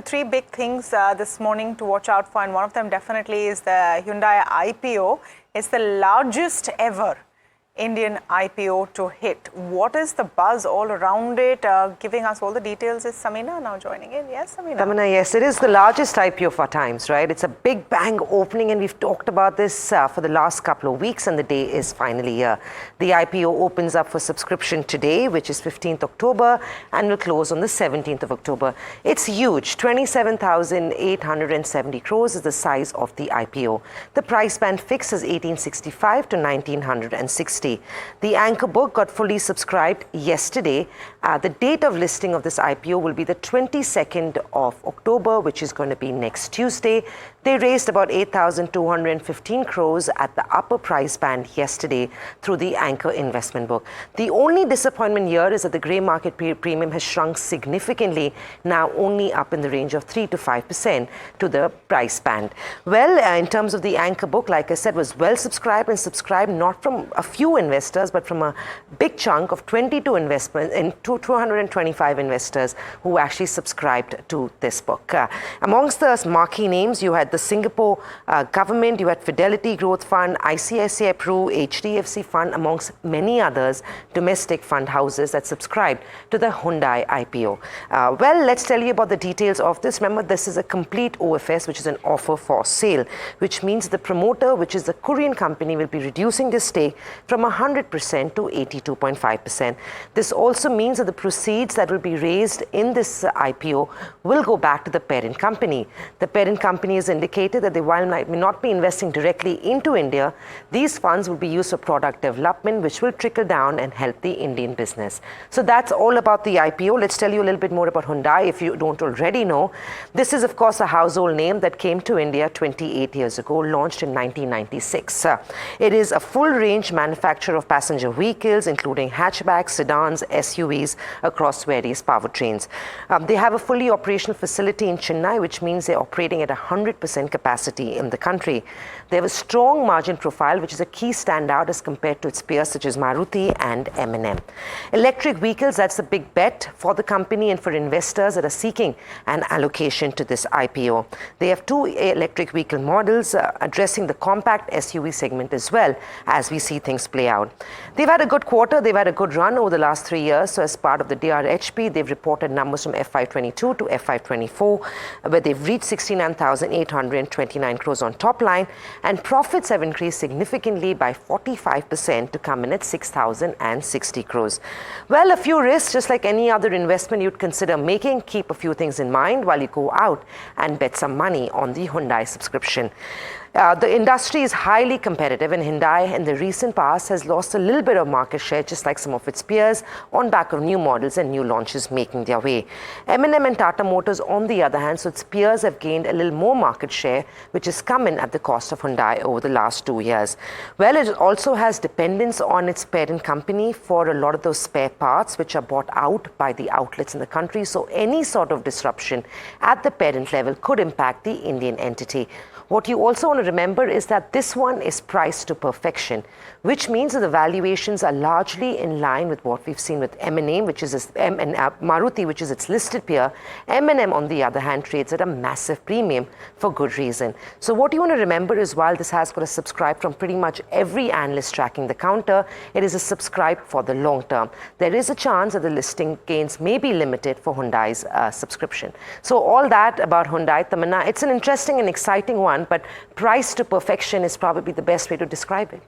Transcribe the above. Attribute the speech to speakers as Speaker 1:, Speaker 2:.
Speaker 1: three big things this morning to watch out for, and one of them definitely is the Hyundai IPO. It's the largest ever Indian IPO to hit. What is the buzz all around it? Giving us all the details is Samina now joining in. Yes, Samina.
Speaker 2: Tamana, yes, it is the largest IPO of our times, right? It's a big bang opening, and we've talked about this for the last couple of weeks, and the day is finally here. The IPO opens up for subscription today, which is 15th October, and will close on the 17th of October. It's huge. 27,870 crores is the size of the IPO. The price band fixed is 1865 to 1960. The anchor book got fully subscribed yesterday. The date of listing of this IPO will be the 22nd of October, which is going to be next Tuesday. They raised about 8,215 crores at the upper price band yesterday through the anchor investment book. The only disappointment here is that the grey market premium has shrunk significantly, now only up in the range of 3 to 5% to the price band. Well, in terms of the anchor book, like I said, was well subscribed, and subscribed not from a few investors, but from a big chunk of 22 investments in 225 investors who actually subscribed to this book. Amongst the marquee names, you had the Singapore government, you had Fidelity Growth Fund, ICICI Pru, HDFC Fund, amongst many others domestic fund houses that subscribed to the Hyundai IPO. Well, let's tell you about the details of this. Remember, this is a complete OFS, which is an offer for sale, which means the promoter, which is the Korean company, will be reducing the stake from 100% to 82.5%. This also means that the proceeds that will be raised in this IPO will go back to the parent company. The parent company has indicated that they, while may not be investing directly into India, these funds will be used for product development, which will trickle down and help the Indian business. So that's all about the IPO. Let's tell you a little bit more about Hyundai if you don't already know. This is, of course, a household name that came to India 28 years ago, launched in 1996. It is a full-range manufacturer of passenger vehicles, including hatchbacks, sedans, SUVs across various powertrains. They have a fully operational facility in Chennai, which means they're operating at 100% capacity in the country. They have a strong margin profile, which is a key standout as compared to its peers such as Maruti and M&M. Electric vehicles, that's a big bet for the company and for investors that are seeking an allocation to this IPO. They have two electric vehicle models addressing the compact SUV segment as well, as we see things play out. They've had a good quarter, they've had a good run over the last 3 years. So as part of the DRHP, they've reported numbers from FY22 to FY24, where they've reached 69,829 crores on top line, and profits have increased significantly by 45% to come in at 6,060 crores. Well, a few risks, just like any other investment you'd consider making. Keep a few things in mind while you go out and bet some money on the Hyundai subscription. The industry is highly competitive, and Hyundai in the recent past has lost a little bit of market share, just like some of its peers, on back of new models and new launches making their way. M&M and Tata Motors, on the other hand, so its peers have gained a little more market share, which has come in at the cost of Hyundai over the last 2 years. Well, it also has dependence on its parent company for a lot of those spare parts, which are bought out by the outlets in the country. So any sort of disruption at the parent level could impact the Indian entity. What you also want to remember is that this one is priced to perfection, which means that the valuations are largely in line with what we've seen with M&M, which is Maruti, which is its listed peer. M&M, on the other hand, trades at a massive premium for good reason. So what you want to remember is, while this has got a subscribe from pretty much every analyst tracking the counter, it is a subscribe for the long term. There is a chance that the listing gains may be limited for Hyundai's subscription. So all that about Hyundai, Tamanna. It's an interesting and exciting one, but price to perfection is probably the best way to describe it.